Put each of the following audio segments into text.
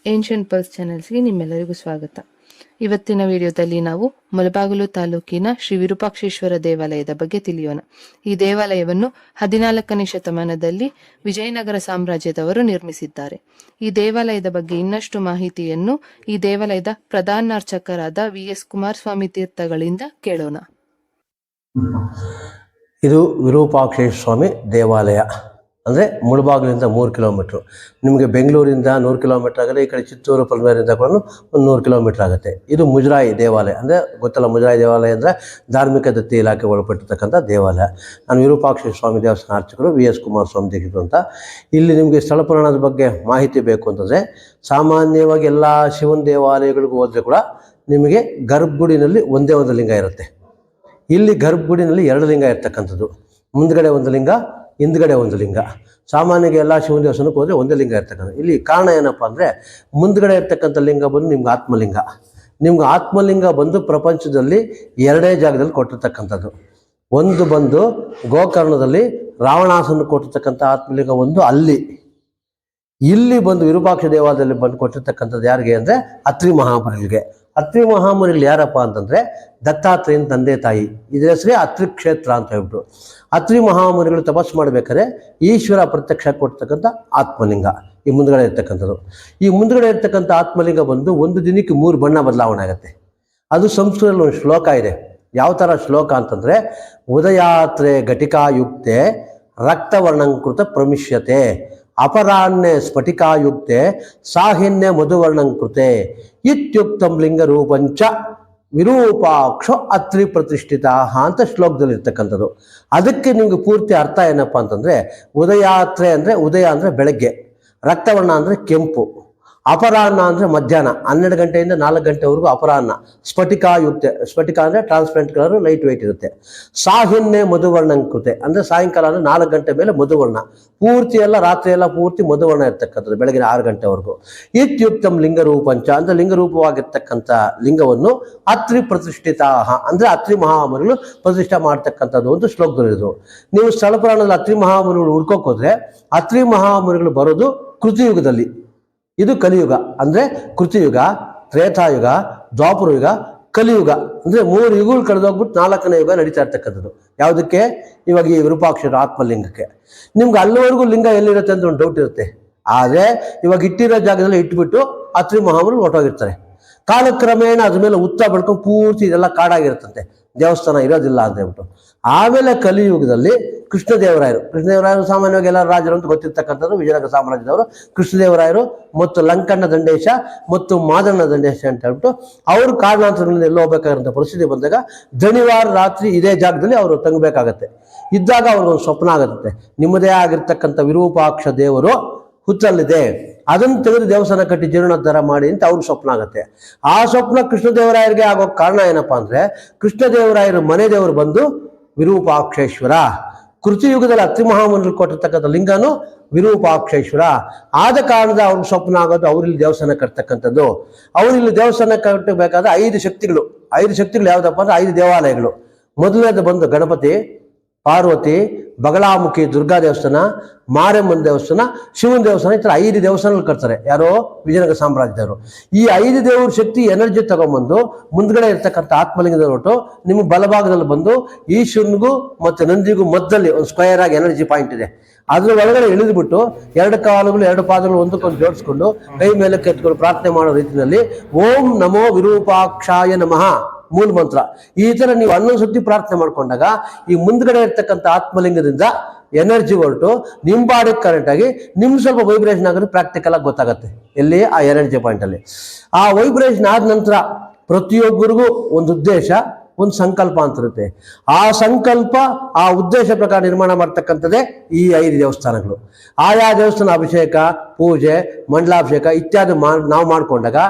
Ancient pulse ಚಾನೆಲ್ಸ್ಗೆ ನಿಮ್ಮೆಲ್ಲರಿಗೂ ಸ್ವಾಗತ. ಇವತ್ತಿನ ವಿಡಿಯೋದಲ್ಲಿ ನಾವು ಮುಳಬಾಗಿಲು ತಾಲೂಕಿನ ಶ್ರೀ ವಿರೂಪಾಕ್ಷೇಶ್ವರ ದೇವಾಲಯದ ಬಗ್ಗೆ ತಿಳಿಯೋಣ. ಈ ದೇವಾಲಯವನ್ನು 14ನೇ ಶತಮಾನದಲ್ಲಿ ವಿಜಯನಗರ ಸಾಮ್ರಾಜ್ಯದವರು ನಿರ್ಮಿಸಿದ್ದಾರೆ. ಈ ದೇವಾಲಯದ ಬಗ್ಗೆ ಇನ್ನಷ್ಟು ಮಾಹಿತಿಯನ್ನು ಈ ದೇವಾಲಯದ ಪ್ರಧಾನ ಅರ್ಚಕರಾದ VS ಕುಮಾರಸ್ವಾಮಿ ತೀರ್ಥಗಳಿಂದ ಕೇಳೋಣ. ಇದು ವಿರೂಪಾಕ್ಷೇಶ್ವರ ಸ್ವಾಮಿ ದೇವಾಲಯ. ಅಂದರೆ ಮುಳಬಾಗಿಲಿಂದ 3 ಕಿಲೋಮೀಟ್ರು. ನಿಮಗೆ ಬೆಂಗಳೂರಿಂದ 100 ಕಿಲೋಮೀಟ್ರ್ ಆಗಲಿ, ಈ ಕಡೆ ಚಿತ್ತೂರು ಪಲ್ಮೇರಿಂದ ಕೂಡ ಒಂದು 100 ಕಿಲೋಮೀಟ್ರ್ ಆಗುತ್ತೆ. ಇದು ಮುಜರಾಯಿ ದೇವಾಲಯ. ಅಂದರೆ ಗೊತ್ತಲ್ಲ, ಮುಜರಾಯಿ ದೇವಾಲಯ ಅಂದರೆ ಧಾರ್ಮಿಕ ದತ್ತಿ ಇಲಾಖೆ ಒಳಪಟ್ಟಿರ್ತಕ್ಕಂಥ ದೇವಾಲಯ. ನಾನು ವಿರೂಪಾಕ್ಷೇಶ್ವರ ಸ್ವಾಮಿ ದೇವಸ್ಥಾನ ಅರ್ಚಕರು VS ಕುಮಾರಸ್ವಾಮಿ ದೀಕ್ಷಿತರು ಅಂತ. ಇಲ್ಲಿ ನಿಮಗೆ ಸ್ಥಳ ಪುರಾಣದ ಬಗ್ಗೆ ಮಾಹಿತಿ ಬೇಕು ಅಂತಂದರೆ, ಸಾಮಾನ್ಯವಾಗಿ ಎಲ್ಲ ಶಿವನ ದೇವಾಲಯಗಳಿಗೂ ಹೋದರೆ ಕೂಡ ನಿಮಗೆ ಗರ್ಭಗುಡಿನಲ್ಲಿ ಒಂದೇ ಒಂದು ಲಿಂಗ ಇರುತ್ತೆ. ಇಲ್ಲಿ ಗರ್ಭಗುಡಿನಲ್ಲಿ 2 ಲಿಂಗ ಇರ್ತಕ್ಕಂಥದ್ದು. ಮುಂದ್ಗಡೆ ಒಂದು ಲಿಂಗ, ಹಿಂದ್ಗಡೆ ಒಂದು ಲಿಂಗ. ಸಾಮಾನ್ಯವಾಗಿ ಎಲ್ಲ ಶಿವನ ದೇವಸ್ಥಾನಕ್ಕೆ ಹೋದರೆ ಒಂದೇ ಲಿಂಗ ಇರ್ತಕ್ಕಂಥ. ಇಲ್ಲಿ ಕಾರಣ ಏನಪ್ಪ ಅಂದರೆ, ಮುಂದ್ಗಡೆ ಇರ್ತಕ್ಕಂಥ ಲಿಂಗ ಬಂದು ನಿಮ್ಗೆ ಆತ್ಮಲಿಂಗ. ನಿಮ್ಗೆ ಆತ್ಮಲಿಂಗ ಬಂದು ಪ್ರಪಂಚದಲ್ಲಿ 2 ಜಾಗದಲ್ಲಿ ಕೊಟ್ಟಿರ್ತಕ್ಕಂಥದ್ದು. ಒಂದು ಬಂದು ಗೋಕರ್ಣದಲ್ಲಿ ರಾವಣಾಸನ ಕೊಟ್ಟಿರ್ತಕ್ಕಂಥ ಆತ್ಮಲಿಂಗ ಒಂದು ಅಲ್ಲಿ. ಇಲ್ಲಿ ಬಂದು ವಿರೂಪಾಕ್ಷ ದೇವಾಲಯದಲ್ಲಿ ಬಂದು ಕೊಟ್ಟಿರ್ತಕ್ಕಂಥದ್ದು ಯಾರಿಗೆ ಅಂದರೆ ಅತ್ರಿ ಮಹಾಮುನಿಗಳಿಗೆ. ಅತ್ರಿ ಮಹಾಮುನಿಗಳು ಯಾರಪ್ಪ ಅಂತಂದರೆ ದತ್ತಾತ್ರೇಯನ ತಂದೆ ತಾಯಿ. ಇದರ ಹೆಸರೇ ಅತ್ರಿ ಕ್ಷೇತ್ರ ಅಂತ ಹೇಳ್ಬಿಟ್ಟು. ಅತ್ರಿ ಮಹಾಮುನಿಗಳು ತಪಸ್ಸು ಮಾಡಬೇಕಾದ್ರೆ ಈಶ್ವರ ಪ್ರತ್ಯಕ್ಷ ಕೊಡ್ತಕ್ಕಂಥ ಆತ್ಮಲಿಂಗ ಈ ಮುಂದ್ಗಡೆ ಇರ್ತಕ್ಕಂಥದ್ದು. ಈ ಮುಂದ್ಗಡೆ ಇರ್ತಕ್ಕಂಥ ಆತ್ಮಲಿಂಗ ಬಂದು ಒಂದು ದಿನಕ್ಕೆ 3 ಬಣ್ಣ ಬದಲಾವಣೆ ಆಗುತ್ತೆ. ಅದು ಸಂಸ್ಕೃತದಲ್ಲಿ ಒಂದು ಶ್ಲೋಕ ಇದೆ. ಯಾವ ಥರ ಶ್ಲೋಕ ಅಂತಂದರೆ, ಉದಯಾತ್ರೆ ಘಟಿಕಾಯುಕ್ತೆ ರಕ್ತವರ್ಣಂಕೃತ ಪ್ರಮಿಷ್ಯತೆ, ಅಪರಾಹ್ನೆ ಸ್ಫಟಿಕಾಯುಕ್ತೆ ಸಾಹಿನ್ಯ ಮಧುವರ್ಣಂಕೃತೆ ಇತ್ಯುಕ್ತಂ ಲಿಂಗ ರೂಪಂಚ ವಿರೂಪಾಕ್ಷೋ ಅತ್ರಿ ಪ್ರತಿಷ್ಠಿತ ಅಂತ ಶ್ಲೋಕದಲ್ಲಿ ಇರ್ತಕ್ಕಂಥದ್ದು. ಅದಕ್ಕೆ ನಿಮಗೆ ಪೂರ್ತಿ ಅರ್ಥ ಏನಪ್ಪ ಅಂತಂದರೆ, ಉದಯಾತ್ರೆ ಅಂದರೆ ಉದಯ ಅಂದರೆ ಬೆಳಗ್ಗೆ, ರಕ್ತವರ್ಣ ಅಂದರೆ ಕೆಂಪು, ಅಪರಾಹ್ನ ಅಂದರೆ ಮಧ್ಯಾಹ್ನ 12 ಗಂಟೆಯಿಂದ 4 ಗಂಟೆವರೆಗೂ ಅಪರಾಹ್ನ, ಸ್ಫಟಿಕಾಯುಕ್ತೆ, ಸ್ಫಟಿಕ ಅಂದರೆ ಟ್ರಾನ್ಸ್ಪರೆಂಟ್ ಕಲರ್, ಲೈಟ್ ವೆಯ್ಟ್ ಇರುತ್ತೆ. ಸಾಹಿನ್ಯ ಮಧುವರ್ಣಂಕೃತೆ ಅಂದರೆ ಸಾಯಂಕಾಲ ಅಂದರೆ 4 ಗಂಟೆ ಮೇಲೆ ಮಧುವರ್ಣ, ಪೂರ್ತಿ ಎಲ್ಲ ರಾತ್ರಿ ಎಲ್ಲ ಪೂರ್ತಿ ಮಧುವರ್ಣ ಇರ್ತಕ್ಕಂಥದ್ದು, ಬೆಳಗಿನ 6 ಗಂಟೆವರೆಗೂ. ಇತ್ಯುಕ್ತಂ ಲಿಂಗ ರೂಪಂಚ ಅಂದರೆ ಲಿಂಗರೂಪವಾಗಿರ್ತಕ್ಕಂಥ ಲಿಂಗವನ್ನು ಅತ್ರಿ ಪ್ರತಿಷ್ಠಿತ ಅಂದರೆ ಅತ್ರಿ ಮಹಾಮುನಿಗಳು ಪ್ರತಿಷ್ಠೆ ಮಾಡ್ತಕ್ಕಂಥದ್ದು ಒಂದು ಶ್ಲೋಕದಲ್ಲಿರೋದು. ನೀವು ಸ್ಥಳ ಪುರಾಣದಲ್ಲಿ ಅತ್ರಿ ಮಹಾಮುನಿಗಳು ಹುಡ್ಕೋಕೋದ್ರೆ ಅತ್ರಿ ಮಹಾಮುನಿಗಳು ಬರೋದು ಕೃತಿಯುಗದಲ್ಲಿ. ಇದು ಕಲಿಯುಗ. ಅಂದರೆ ಕೃತಿಯುಗ, ತ್ರೇತಾಯುಗ, ದ್ವಾಪರ ಯುಗ, ಕಲಿಯುಗ. ಅಂದರೆ 3 ಯುಗಗಳು ಕಳೆದೋಗ್ಬಿಟ್ಟು 4ನೇ ಯುಗ ನಡೀತಾ ಇರ್ತಕ್ಕಂಥದ್ದು. ಯಾವುದಕ್ಕೆ? ಇವಾಗ ಈ ವಿರೂಪಾಕ್ಷರ ಆತ್ಮಲಿಂಗಕ್ಕೆ. ನಿಮ್ಗೆ ಅಲ್ಲಿವರೆಗೂ ಲಿಂಗ ಎಲ್ಲಿರುತ್ತೆ ಅಂತ ಒಂದು ಡೌಟ್ ಇರುತ್ತೆ. ಆದರೆ ಇವಾಗ ಇಟ್ಟಿರೋ ಜಾಗದಲ್ಲಿ ಇಟ್ಬಿಟ್ಟು ಅತ್ರಿ ಮಹಾಮುನಿಗಳು ಹೊರಟೋಗಿರ್ತಾರೆ. ಕಾಲಕ್ರಮೇಣ ಅದ್ರ ಮೇಲೆ ಉತ್ತ ಬೆಳ್ಕೊಂಡು ಪೂರ್ತಿ ಇದೆಲ್ಲ ಕಾಡಾಗಿರುತ್ತಂತೆ, ದೇವಸ್ಥಾನ ಇರೋದಿಲ್ಲ ಅಂತ ಹೇಳ್ಬಿಟ್ಟು. ಆಮೇಲೆ ಕಲಿಯುಗದಲ್ಲಿ ಕೃಷ್ಣದೇವರಾಯರು ಸಾಮಾನ್ಯವಾಗಿ ಎಲ್ಲ ರಾಜರು ಅಂತ ಗೊತ್ತಿರ್ತಕ್ಕಂಥದ್ದು. ವಿಜಯನಗರ ಸಾಮ್ರಾಜ್ಯದವರು ಕೃಷ್ಣದೇವರಾಯರು ಮತ್ತು ಲಂಕಣ್ಣ ದಂಡೇಶ ಮತ್ತು ಮಾದಣ್ಣ ದಂಡೇಶ ಅಂತ ಹೇಳ್ಬಿಟ್ಟು ಅವರು ಕಾರಣಾಂತರಗಳಿಂದ ಎಲ್ಲೋ ಹೋಗ್ಬೇಕಾಗಿರೋ ಪರಿಸ್ಥಿತಿ ಬಂದಾಗ ಶನಿವಾರ ರಾತ್ರಿ ಇದೇ ಜಾಗದಲ್ಲಿ ಅವರು ತಂಗಬೇಕಾಗತ್ತೆ. ಇದ್ದಾಗ ಅವ್ರಿಗೊಂದು ಸ್ವಪ್ನ ಆಗುತ್ತೆ, ನಿಮ್ಮದೇ ಆಗಿರ್ತಕ್ಕಂಥ ವಿರೂಪಾಕ್ಷ ದೇವರು ಹುಚ್ಚಲ್ಲಿದೆ, ಅದನ್ನು ತೆಗೆದು ದೇವಸ್ಥಾನ ಕಟ್ಟಿ ಜೀರ್ಣೋದ್ಧಾರ ಮಾಡಿ ಅಂತ ಅವ್ರಿಗೆ ಸ್ವಪ್ನ ಆಗುತ್ತೆ. ಆ ಸ್ವಪ್ನ ಕೃಷ್ಣದೇವರಾಯರಿಗೆ ಆಗೋ ಕಾರಣ ಏನಪ್ಪಾ ಅಂದರೆ, ಕೃಷ್ಣದೇವರಾಯರು ಮನೆ ದೇವರು ಬಂದು ವಿರೂಪಾಕ್ಷೇಶ್ವರ. ಕೃತಿಯುಗದಲ್ಲಿ ಅತ್ರಿ ಮಹಾಮುನಿಗಳು ಕೊಟ್ಟಿರ್ತಕ್ಕಂಥ ಲಿಂಗನು ವಿರೂಪಾಕ್ಷೇಶ್ವರ. ಆದ ಕಾರಣದ ಅವ್ರಿಗೆ ಸ್ವಪ್ನ ಆಗೋದು ಅವರಿಲ್ಲಿ ದೇವಸ್ಥಾನ ಕಟ್ತಕ್ಕಂಥದ್ದು. ಅವರಿಲ್ಲಿ ದೇವಸ್ಥಾನ ಕಟ್ಟಬೇಕಾದ್ರೆ 5 ಶಕ್ತಿಗಳು ಯಾವುದಪ್ಪ ಅಂದರೆ 5 ದೇವಾಲಯಗಳು. ಮೊದಲನೇದು ಬಂದು ಗಣಪತಿ, ಪಾರ್ವತಿ, ಬಗಲಾಮುಖಿ ದುರ್ಗಾ ದೇವಸ್ಥಾನ, ಮಾರಮ್ಮನ ದೇವಸ್ಥಾನ, ಶಿವನ ದೇವಸ್ಥಾನ, ಈ ಥರ 5 ದೇವಸ್ಥಾನಗಳು ಕಟ್ತಾರೆ. ಯಾರೋ ವಿಜಯನಗರ ಸಾಮ್ರಾಜ್ಯದವರು. ಈ 5 ದೇವ್ರ ಶಕ್ತಿ ಎನರ್ಜಿ ತಗೊಂಡ್ಬಂದು ಮುಂದ್ಗಡೆ ಇರ್ತಕ್ಕಂಥ ಆತ್ಮಲಿಂಗದಲ್ಲಿ ಹೊರಟು ನಿಮಗೆ ಬಲಭಾಗದಲ್ಲಿ ಬಂದು ಈಶ್ವರನಿಗೂ ಮತ್ತು ನಂದಿಗೂ ಮಧ್ಯದಲ್ಲಿ ಒಂದು ಸ್ಕ್ವೇರ್ ಆಗಿ ಎನರ್ಜಿ ಪಾಯಿಂಟ್ ಇದೆ. ಅದ್ರ ಒಳಗಡೆ ಇಳಿದ್ಬಿಟ್ಟು 2 ಕಾಲುಗಳು 2 ಪಾದಗಳು ಒಂದಕ್ಕೊಂದು ಜೋಡಿಸ್ಕೊಂಡು ಕೈ ಮೇಲೆ ಕೆತ್ಕೊಂಡು ಪ್ರಾರ್ಥನೆ ಮಾಡೋ ರೀತಿಯಲ್ಲಿ ಓಂ ನಮೋ ವಿರೂಪಾಕ್ಷಾಯ ನಮಃ ಮೂಲ ಮಂತ್ರ. ಈ ಥರ ನೀವು 11 ಸತಿ ಪ್ರಾರ್ಥನೆ ಮಾಡ್ಕೊಂಡಾಗ ಈ ಮುಂದ್ಗಡೆ ಇರ್ತಕ್ಕಂಥ ಆತ್ಮಲಿಂಗದಿಂದ ಎನರ್ಜಿ ಹೊರಟು ನಿಮ್ಮ ಬಾಡಿಗೆ ಕರೆಕ್ಟ್ ಆಗಿ ನಿಮ್ಗೆ ಸ್ವಲ್ಪ ವೈಬ್ರೇಷನ್ ಆಗೋದು ಪ್ರಾಕ್ಟಿಕಲ್ ಆಗಿ ಗೊತ್ತಾಗುತ್ತೆ. ಎಲ್ಲಿ? ಆ ಎನರ್ಜಿ ಪಾಯಿಂಟಲ್ಲಿ. ಆ ವೈಬ್ರೇಷನ್ ಆದ ನಂತರ ಪ್ರತಿಯೊಬ್ಬರಿಗೂ ಒಂದು ಉದ್ದೇಶ, ಒಂದು ಸಂಕಲ್ಪ ಅಂತ ಇರುತ್ತೆ. ಆ ಸಂಕಲ್ಪ, ಆ ಉದ್ದೇಶ ಪ್ರಕಾರ ನಿರ್ಮಾಣ ಮಾಡ್ತಕ್ಕಂಥದ್ದೇ ಈ 5 ದೇವಸ್ಥಾನಗಳು. ಆಯಾ ದೇವಸ್ಥಾನ ಅಭಿಷೇಕ, ಪೂಜೆ, ಮಂಡಲಾಭಿಷೇಕ ಇತ್ಯಾದಿ ನಾವು ಮಾಡ್ಕೊಂಡಾಗ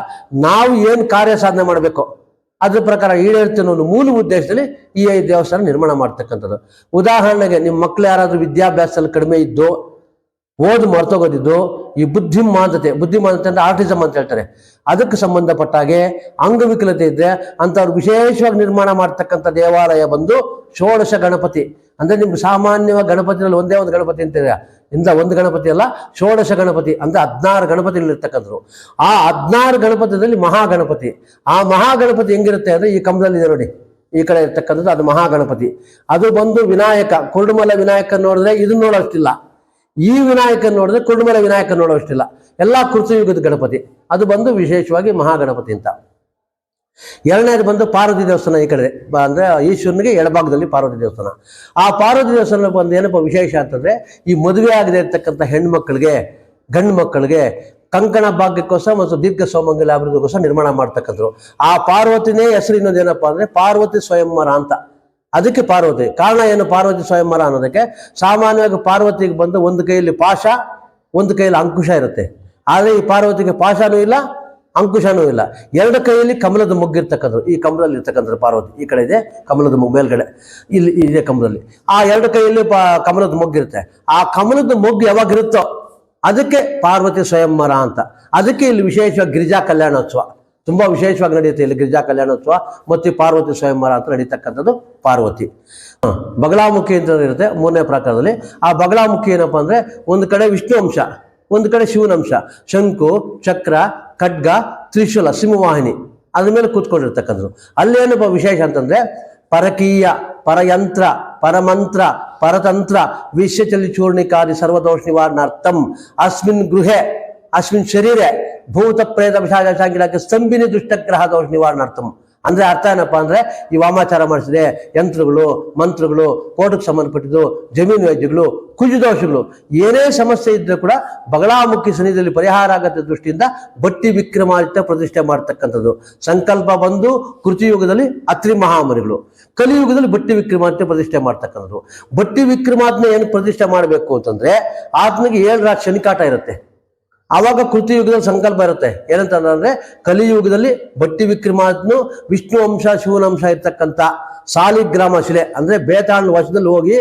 ನಾವು ಏನು ಕಾರ್ಯ ಸಾಧನೆ ಮಾಡಬೇಕು ಅದ್ರ ಪ್ರಕಾರ ಈಡೇರ್ತಿನ ಒಂದು ಮೂಲ ಉದ್ದೇಶದಲ್ಲಿ ಈ 5 ದೇವಸ್ಥಾನ ನಿರ್ಮಾಣ ಮಾಡ್ತಕ್ಕಂಥದ್ದು. ಉದಾಹರಣೆಗೆ ನಿಮ್ಮ ಮಕ್ಕಳು ಯಾರಾದರೂ ವಿದ್ಯಾಭ್ಯಾಸದಲ್ಲಿ ಕಡಿಮೆ ಇದ್ದು ಓದು ಮರ್ತೋಗೋದಿದ್ದು, ಈ ಬುದ್ಧಿಮಾಂದ್ಯತೆ ಅಂದ್ರೆ ಆರ್ಟಿಸಮ್ ಅಂತ ಹೇಳ್ತಾರೆ, ಅದಕ್ಕೆ ಸಂಬಂಧಪಟ್ಟಾಗೆ ಅಂಗವಿಕಲತೆ ಇದ್ರೆ ಅಂಥವ್ರು ವಿಶೇಷವಾಗಿ ನಿರ್ಮಾಣ ಮಾಡ್ತಕ್ಕಂಥ ದೇವಾಲಯ ಬಂದು ಷೋಡಶ ಗಣಪತಿ. ಅಂದ್ರೆ ನಿಮ್ಗೆ ಸಾಮಾನ್ಯವಾಗಿ ಗಣಪತಿನಲ್ಲಿ ಒಂದೇ ಒಂದು ಗಣಪತಿ ಅಂತೀರ, ಒಂದು ಗಣಪತಿ ಅಲ್ಲ, ಷೋಡಶ ಗಣಪತಿ ಅಂದ್ರೆ 16 ಗಣಪತಿಗಳಿರ್ತಕ್ಕಂಥದ್ದು. ಆ 16 ಗಣಪತಿಯಲ್ಲಿ ಮಹಾಗಣಪತಿ. ಆ ಮಹಾಗಣಪತಿ ಹೆಂಗಿರುತ್ತೆ ಅಂದ್ರೆ ಈ ಕಂಬದಲ್ಲಿದೆ ನೋಡಿ, ಈ ಕಡೆ ಇರ್ತಕ್ಕಂಥದ್ದು ಅದು ಮಹಾಗಣಪತಿ. ಅದು ಬಂದು ವಿನಾಯಕ, ಕುರುಡುಮಲ ವಿನಾಯಕ ನೋಡಿದ್ರೆ ಇದನ್ನ ನೋಡೋಷ್ಟಿಲ್ಲ, ಈ ವಿನಾಯಕ ನೋಡಿದ್ರೆ ಕುರುಡುಮಲ ವಿನಾಯಕ ನೋಡೋಷ್ಟಿಲ್ಲ. ಎಲ್ಲಾ ಕೃತಯುಗದ ಗಣಪತಿ. ಅದು ಬಂದು ವಿಶೇಷವಾಗಿ ಮಹಾಗಣಪತಿ ಅಂತ. ಎರಡನೇದು ಬಂದು ಪಾರ್ವತಿ ದೇವಸ್ಥಾನ. ಈ ಕಡೆ ಅಂದ್ರೆ ಈಶ್ವರನಿಗೆ ಎಡಭಾಗದಲ್ಲಿ ಪಾರ್ವತಿ ದೇವಸ್ಥಾನ. ಆ ಪಾರ್ವತಿ ದೇವಸ್ಥಾನ ಬಂದು ಏನಪ್ಪ ವಿಶೇಷ ಅಂತಂದ್ರೆ, ಈ ಮದುವೆ ಆಗದೆ ಇರ್ತಕ್ಕಂಥ ಹೆಣ್ಮಕ್ಳಿಗೆ, ಗಂಡು ಮಕ್ಕಳಿಗೆ ಕಂಕಣ ಭಾಗ್ಯಕ್ಕೋಸ್ಕರ ಮತ್ತು ದೀರ್ಘ ಸೌಮಂಗಲ್ಯ ಅಭಿವೃದ್ಧಿಗೋಸ್ಕರ ನಿರ್ಮಾಣ ಮಾಡ್ತಕ್ಕಂಥದ್ದು. ಆ ಪಾರ್ವತಿನೇ ಹೆಸರು ಇನ್ನೊಂದೇನಪ್ಪ ಅಂದ್ರೆ ಪಾರ್ವತಿ ಸ್ವಯಂವರ ಅಂತ. ಅದಕ್ಕೆ ಪಾರ್ವತಿ. ಕಾರಣ ಏನು ಪಾರ್ವತಿ ಸ್ವಯಂವರ ಅನ್ನೋದಕ್ಕೆ? ಸಾಮಾನ್ಯವಾಗಿ ಪಾರ್ವತಿಗೆ ಬಂದು ಒಂದು ಕೈಯಲ್ಲಿ ಪಾಶ, ಒಂದು ಕೈಯಲ್ಲಿ ಅಂಕುಶ ಇರುತ್ತೆ. ಆದರೆ ಈ ಪಾರ್ವತಿಗೆ ಪಾಶನೂ ಇಲ್ಲ, ಅಂಕುಶನೂ ಇಲ್ಲ. ಎರಡು ಕೈಯಲ್ಲಿ ಕಮಲದ ಮೊಗ್ಗಿರ್ತಕ್ಕಂಥದ್ದು. ಈ ಕಮಲದಲ್ಲಿ ಇರ್ತಕ್ಕಂಥದ್ದು ಪಾರ್ವತಿ. ಈ ಕಡೆ ಇದೆ ಕಮಲದ ಮೊಗ್ಗು, ಮೇಲ್ಗಡೆ ಇಲ್ಲಿ ಇದೆ ಕಮಲದಲ್ಲಿ. ಆ ಎರಡು ಕೈಯಲ್ಲಿ ಕಮಲದ ಮೊಗ್ಗಿರುತ್ತೆ. ಆ ಕಮಲದ ಮೊಗ್ಗು ಯಾವಾಗಿರುತ್ತೋ ಅದಕ್ಕೆ ಪಾರ್ವತಿ ಸ್ವಯಂವರ ಅಂತ. ಅದಕ್ಕೆ ಇಲ್ಲಿ ವಿಶೇಷವಾಗಿ ಗಿರಿಜಾ ಕಲ್ಯಾಣೋತ್ಸವ ತುಂಬಾ ವಿಶೇಷವಾಗಿ ನಡೆಯುತ್ತೆ. ಇಲ್ಲಿ ಗಿರಿಜಾ ಕಲ್ಯಾಣೋತ್ಸವ ಮತ್ತು ಪಾರ್ವತಿ ಸ್ವಯಂವರ ಅಂತ ನಡೀತಕ್ಕಂಥದ್ದು ಪಾರ್ವತಿ. ಬಗಲಾಮುಖಿ ಅಂತ ಇರುತ್ತೆ 3ನೇ ಪ್ರಕಾರದಲ್ಲಿ. ಆ ಬಗಲಾಮುಖಿ ಏನಪ್ಪಾ ಅಂದ್ರೆ, ಒಂದು ಕಡೆ ವಿಷ್ಣು ಅಂಶ, ಒಂದು ಕಡೆ ಶಿವನಂಶ, ಶಂಕು, ಚಕ್ರ, ಖಡ್ಗ, ತ್ರಿಶೂಲ, ಸಿಂಹವಾಹಿನಿ ಅದ್ರ ಮೇಲೆ ಕೂತ್ಕೊಂಡಿರ್ತಕ್ಕಂಥದ್ದು. ಅಲ್ಲೇನಪ್ಪ ವಿಶೇಷ ಅಂತಂದ್ರೆ, ಪರಕೀಯ, ಪರಯಂತ್ರ, ಪರಮಂತ್ರ, ಪರತಂತ್ರ, ವಿಶ್ವಚಲಿಚೂರ್ಣಿಕಾದಿ ಸರ್ವದೋಷ ನಿವಾರಣಾರ್ಥಂ ಅಸ್ಮಿನ್ ಗೃಹೆ ಅಸ್ಮಿನ್ ಶರೀರೆ ಭೂತ ಪ್ರೇತ ವಿಷಾಚಾಂಗಿಲಾಕ್ಕೆ ಸ್ತಂಭಿನಿ ದುಷ್ಟಗ್ರಹ ದೋಷ ನಿವಾರಣಾರ್ಥಂ. ಅಂದ್ರೆ ಅರ್ಥ ಏನಪ್ಪಾ ಅಂದ್ರೆ, ಈ ವಾಮಾಚಾರ ಮಾಡಿಸಿದೆ, ಯಂತ್ರಗಳು, ಮಂತ್ರಗಳು, ಕೋಟಕ್ಕೆ ಸಂಬಂಧಪಟ್ಟಿದ್ದು, ಜಮೀನು ವ್ಯಾಜ್ಯಗಳು, ಕುಜುದೋಷಗಳು, ಏನೇ ಸಮಸ್ಯೆ ಇದ್ರೂ ಕೂಡ ಬಗಲಾಮುಖಿ ಸನ್ನಿಧಿಯಲ್ಲಿ ಪರಿಹಾರ ಆಗತ್ತ ದೃಷ್ಟಿಯಿಂದ ಬಟ್ಟಿ ವಿಕ್ರಮಾದಿತ್ಯ ಪ್ರತಿಷ್ಠೆ ಮಾಡ್ತಕ್ಕಂಥದ್ದು. ಸಂಕಲ್ಪ ಬಂದು ಕೃತಿಯುಗದಲ್ಲಿ ಅತ್ರಿ ಮಹಾಮುನಿಗಳು, ಕಲಿಯುಗದಲ್ಲಿ ಬಟ್ಟಿ ವಿಕ್ರಮಾದಿತ್ಯ ಪ್ರತಿಷ್ಠೆ ಮಾಡ್ತಕ್ಕಂಥದ್ದು. ಬಟ್ಟಿ ವಿಕ್ರಮಾತ್ಮ ಏನು ಪ್ರತಿಷ್ಠೆ ಮಾಡಬೇಕು ಅಂತಂದ್ರೆ, ಆತನಿಗೆ 7 ರಾತ್ರಿ ಶನಿಕಾಟ ಇರುತ್ತೆ. ಆವಾಗ ಕೃತಿಯುಗದಲ್ಲಿ ಸಂಕಲ್ಪ ಇರುತ್ತೆ. ಏನಂತಂದ್ರೆ, ಕಲಿಯುಗದಲ್ಲಿ ಬಟ್ಟಿ ವಿಕ್ರಮಾತ್ಮನು ವಿಷ್ಣು ಅಂಶ ಶಿವನಂಶ ಇರ್ತಕ್ಕಂಥ ಸಾಲಿಗ್ರಾಮ ಶಿಲೆ ಅಂದ್ರೆ ಬೇತಾಳ ವಶದಲ್ಲಿ ಹೋಗಿ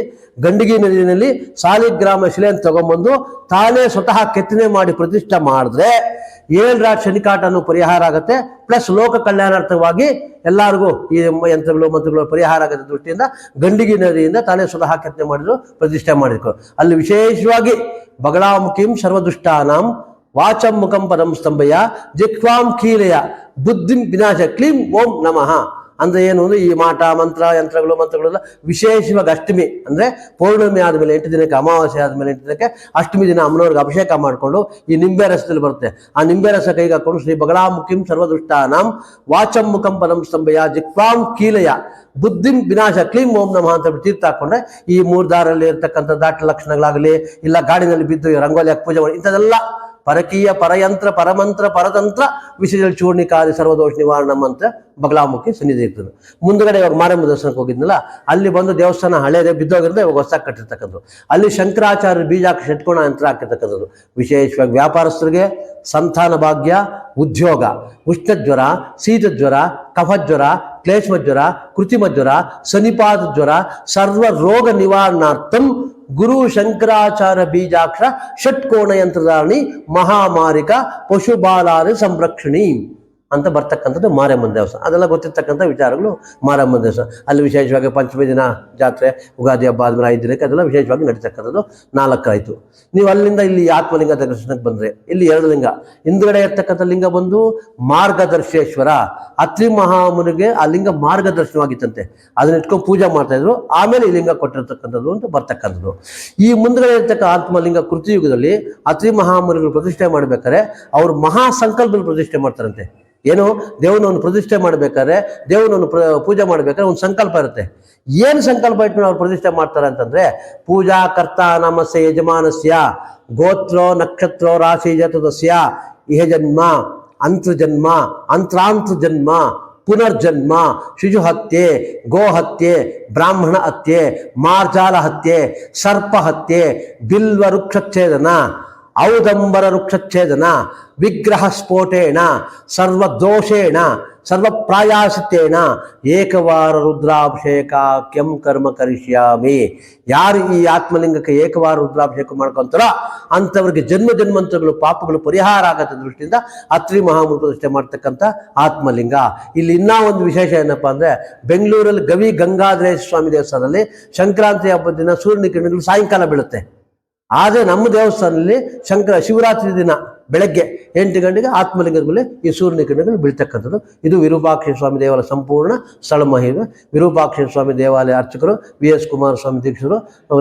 ಗಂಡಗಿ ನದಿಯಲ್ಲಿ ಸಾಲಿಗ್ರಾಮ ಶಿಲೆ ಅಂತ ತಗೊಂಡ್ಬಂದು ತಾನೇ ಸ್ವತಃ ಕೆತ್ತನೆ ಮಾಡಿ ಪ್ರತಿಷ್ಠೆ ಮಾಡಿದ್ರೆ 7 ರಾತ್ರಿ ಶನಿಕಾಟನು ಪರಿಹಾರ ಆಗುತ್ತೆ. ಪ್ಲಸ್ ಲೋಕ ಕಲ್ಯಾಣಾರ್ಥವಾಗಿ ಎಲ್ಲರಿಗೂ ಈ ಯಂತ್ರಗಳು ಮಂತ್ರಗಳು ಪರಿಹಾರ ಆಗದ ದೃಷ್ಟಿಯಿಂದ ಗಂಡಗಿ ನದಿಯಿಂದ ತಾನೇ ಸ್ವತಃ ಕೆತ್ತನೆ ಮಾಡಿದ್ರು, ಪ್ರತಿಷ್ಠೆ ಮಾಡಿದ್ರು. ಅಲ್ಲಿ ವಿಶೇಷವಾಗಿ ಬಗಲಾಮುಖಿಂ ಸರ್ವದುಷ್ಟಾನಾಂ ವಾಚಂ ಮುಖಂ ಪದಂ ಸ್ತಂಭಯ ಜಿಹ್ವಾಂ ಕೀಲಯ ಬುದ್ಧಿಂ ವಿನಾಶ ಕ್ಲೀಂ ಓಂ ನಮಃ. ಅಂದ್ರೆ ಏನು ಅಂದ್ರೆ, ಈ ಮಾಟ ಮಂತ್ರ ಮಂತ್ರಗಳೆಲ್ಲ ವಿಶೇಷವಾಗಿ ಅಷ್ಟಮಿ ಅಂದ್ರೆ ಪೌರ್ಣಮಿ ಆದ್ಮೇಲೆ 8 ದಿನಕ್ಕೆ, ಅಮಾವಾಸ್ಯೆ ಆದ್ಮೇಲೆ 8 ದಿನಕ್ಕೆ ಅಷ್ಟಮಿ ದಿನ ಅಮ್ಮನವ್ರಿಗೆ ಅಭಿಷೇಕ ಮಾಡಿಕೊಂಡು ಈ ನಿಂಬೆ ರಸದಲ್ಲಿ ಬರುತ್ತೆ, ಆ ನಿಂಬೆ ರಸ ಕೈಗೆ ಹಾಕೊಂಡು ಶ್ರೀ ಬಗಲಾಮುಖಿಂ ಸರ್ವದುಷ್ಟಾನಾಂ ವಾಚಂ ಮುಖಂ ಪದಂ ಸ್ತಂಭಯ ಜಿಹ್ವಾಂ ಕೀಲಯ ಬುದ್ಧಿಂ ವಿನಾಶ ಕ್ಲೀಂ ಓಂ ನಮಃ ಅಂತ ತೀರ್ಥ ಹಾಕೊಂಡ್ರೆ ಈ 3 ದಾರಲ್ಲಿ ಇರ್ತಕ್ಕಂಥ ದಾಟ ಲಕ್ಷಣಗಳಾಗಲಿ, ಇಲ್ಲ ಗಾಡಿನಲ್ಲಿ ಬಿದ್ದು ರಂಗೋಲಿ ಹಾಕಿ ಪೂಜೆ ಮಾಡಿ, ಇಂಥದೆಲ್ಲ ಪರಕೀಯ, ಪರಯಂತ್ರ, ಪರಮಂತ್ರ, ಪರತಂತ್ರ, ವಿಷಯದಲ್ಲಿ ಚೂರ್ಣಿಕಾದಿ ಸರ್ವದೋಷ ನಿವಾರಣ ಮಂತ್ರ ಬಗಲಾಮುಖಿ ಸನ್ನಿಧಿ ಇರ್ತದೆ. ಮುಂದಗಡೆ ಇವಾಗ ಮಾರಮ್ಮ ದೇವಸ್ಥಾನಕ್ಕೆ ಹೋಗಿದ್ನಲ್ಲ, ಅಲ್ಲಿ ಬಂದು ದೇವಸ್ಥಾನ ಹಳೇದೇ ಬಿದ್ದೋಗಿರೋದು, ಇವಾಗ ಹೊಸ ಕಟ್ಟಿರ್ತಕ್ಕಂಥದ್ದು. ಅಲ್ಲಿ ಶಂಕರಾಚಾರ್ಯ ಬೀಜಾಕ್ಷ ಷಟ್ಕೋಣ ಯಂತ್ರ ಹಾಕಿರ್ತಕ್ಕಂಥದ್ದು. ವಿಶೇಷವಾಗಿ ವ್ಯಾಪಾರಸ್ಥರಿಗೆ ಸಂತಾನ ಭಾಗ್ಯ, ಉದ್ಯೋಗ, ಉಷ್ಣಜ್ವರ, ಶೀತಜ್ವರ, ಕಫಜ್ವರ, ಕ್ಲೇಶ್ಮಜ್ವರ, ಕೃತಿಮಜ್ವರ, ಸನಿಪಾತ ಜ್ವರ, ಸರ್ವ ರೋಗ ನಿವಾರಣಾರ್ಥಂ ಗುರು ಶಂಕರಾಚಾರ್ಯ ಬೀಜಾಕ್ಷರ ಷಟ್ಕೋಣ ಯಂತ್ರಧಾರಣಿ ಮಹಾಮಾರಿಕ ಪಶುಬಾಲಾರಿ ಸಂರಕ್ಷಣಿ ಅಂತ ಬರ್ತಕ್ಕಂಥದ್ದು ಮಾರಮ್ಮನ ದೇವಸ್ಥಾನ. ಅದೆಲ್ಲ ಗೊತ್ತಿರ್ತಕ್ಕಂಥ ವಿಚಾರಗಳು ಮಾರಮ್ಮನ ದೇವಸ್ಥಾನ. ಅಲ್ಲಿ ವಿಶೇಷವಾಗಿ ಪಂಚಮಿ ದಿನ ಜಾತ್ರೆ, ಉಗಾದಿ ಹಬ್ಬ ಆದ್ಮೇಲೆ 5 ದಿನಕ್ಕೆ ಅದೆಲ್ಲ ವಿಶೇಷವಾಗಿ ನಡೀತಕ್ಕಂಥದ್ದು. 4 ಆಯಿತು. ನೀವು ಅಲ್ಲಿಂದ ಇಲ್ಲಿ ಆತ್ಮಲಿಂಗ ದರ್ಶನಕ್ಕೆ ಬಂದರೆ ಇಲ್ಲಿ 2 ಲಿಂಗ. ಹಿಂದ್ಗಡೆ ಇರ್ತಕ್ಕಂಥ ಲಿಂಗ ಬಂದು ಮಾರ್ಗದರ್ಶೇಶ್ವರ. ಅತ್ರಿ ಮಹಾಮುನಿಗೆ ಆ ಲಿಂಗ ಮಾರ್ಗದರ್ಶನವಾಗಿತ್ತಂತೆ, ಅದನ್ನ ಇಟ್ಕೊಂಡು ಪೂಜೆ ಮಾಡ್ತಾ ಇದ್ರು. ಆಮೇಲೆ ಈ ಲಿಂಗ ಕೊಟ್ಟಿರ್ತಕ್ಕಂಥದ್ದು ಅಂತ ಬರ್ತಕ್ಕಂಥದ್ದು. ಈ ಮುಂದ್ಗಡೆ ಇರ್ತಕ್ಕ ಆತ್ಮಲಿಂಗ ಕೃತಿಯುಗದಲ್ಲಿ ಅತ್ರಿ ಮಹಾಮುನಿಗಳು ಪ್ರತಿಷ್ಠೆ ಮಾಡ್ಬೇಕಾದ್ರೆ ಅವ್ರು ಮಹಾ ಸಂಕಲ್ಪದಲ್ಲಿ ಪ್ರತಿಷ್ಠೆ ಮಾಡ್ತಾರಂತೆ. ಏನು, ದೇವನನ್ನು ಪ್ರತಿಷ್ಠೆ ಮಾಡ್ಬೇಕಾದ್ರೆ, ದೇವನನ್ನು ಪೂಜೆ ಮಾಡ್ಬೇಕಾದ್ರೆ ಒಂದು ಸಂಕಲ್ಪ ಇರುತ್ತೆ. ಏನು ಸಂಕಲ್ಪ ಇಟ್ಟು ಅವ್ರು ಪ್ರತಿಷ್ಠೆ ಮಾಡ್ತಾರೆ ಅಂತಂದ್ರೆ, ಪೂಜಾ ಕರ್ತ ನಮಸ್ಯ ಯಜಮಾನಸ್ಯ ಗೋತ್ರೋ ನಕ್ಷತ್ರೋ ರಾಶಿ ಜಾತದಸ್ಯ ಇಹ ಜನ್ಮ ಅಂತರ್ಜನ್ಮ ಅಂತರಾಂತರ್ಜನ್ಮ ಪುನರ್ಜನ್ಮ ಶಿಶು ಹತ್ಯೆ, ಗೋ ಹತ್ಯೆ, ಬ್ರಾಹ್ಮಣ ಹತ್ಯೆ, ಮಾರ್ಜಾಲ ಹತ್ಯೆ, ಸರ್ಪ ಹತ್ಯೆ, ಬಿಲ್ವ ವೃಕ್ಷಚ್ಛೇದನ, ಔದಂಬರ ವೃಕ್ಷಚ್ಛೇದನ, ವಿಗ್ರಹ ಸ್ಫೋಟೇಣ, ಸರ್ವದೋಷೇಣ, ಸರ್ವಪ್ರಾಯಾಸಿತೇನ ಏಕವಾರ ರುದ್ರಾಭಿಷೇಕ ಕೆಂ ಕರ್ಮ ಕರಿಷ್ಯಾಮಿ. ಯಾರು ಈ ಆತ್ಮಲಿಂಗಕ್ಕೆ ಏಕವಾರ ರುದ್ರಾಭಿಷೇಕ ಮಾಡ್ಕೊಂತಾರೋ ಅಂಥವ್ರಿಗೆ ಜನ್ಮ ಜನ್ಮಾಂತರಗಳು ಪಾಪಗಳು ಪರಿಹಾರ ಆಗತ್ತ ದೃಷ್ಟಿಯಿಂದ ಅತ್ರಿ ಮಹಾಮೂರ್ತಿ ಪ್ರತಿಷ್ಠೆ ಮಾಡ್ತಕ್ಕಂಥ ಆತ್ಮಲಿಂಗ. ಇಲ್ಲಿ ಇನ್ನೂ ಒಂದು ವಿಶೇಷ ಏನಪ್ಪಾ ಅಂದ್ರೆ, ಬೆಂಗಳೂರಲ್ಲಿ ಗವಿ ಗಂಗಾಧರೇಶ್ವರ ಸ್ವಾಮಿ ದೇವಸ್ಥಾನದಲ್ಲಿ ಸಂಕ್ರಾಂತಿ ಹಬ್ಬದ ದಿನ ಸೂರ್ಯನ ಕಿರಣಗಳು ಸಾಯಂಕಾಲ ಬೀಳುತ್ತೆ. ಆದರೆ ನಮ್ಮ ದೇವಸ್ಥಾನದಲ್ಲಿ ಶಿವರಾತ್ರಿ ದಿನ ಬೆಳಗ್ಗೆ 8 ಗಂಟೆಗೆ ಆತ್ಮಲಿಂಗದ ಮೇಲೆ ಈ ಸೂರ್ಯನ ಕಿರಣಗಳು ಬೀಳ್ತಕ್ಕಂಥದ್ದು. ಇದು ವಿರೂಪಾಕ್ಷ ಸ್ವಾಮಿ ದೇವಾಲಯ ಸಂಪೂರ್ಣ ಸ್ಥಳ ಮಹಿಮೆ. ವಿರೂಪಾಕ್ಷ ಸ್ವಾಮಿ ದೇವಾಲಯ ಅರ್ಚಕರು VS ಕುಮಾರಸ್ವಾಮಿ ದೀಕ್ಷರು.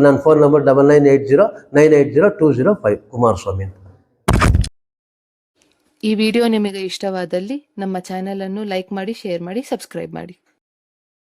ನನ್ನ ಫೋನ್ ನಂಬರ್ 9980980205 ಕುಮಾರಸ್ವಾಮಿ ಅಂತ. ಈ ವಿಡಿಯೋ ನಿಮಗೆ ಇಷ್ಟವಾದಲ್ಲಿ ನಮ್ಮ ಚಾನೆಲ್ ಅನ್ನು ಲೈಕ್ ಮಾಡಿ, ಶೇರ್ ಮಾಡಿ, ಸಬ್ಸ್ಕ್ರೈಬ್ ಮಾಡಿ.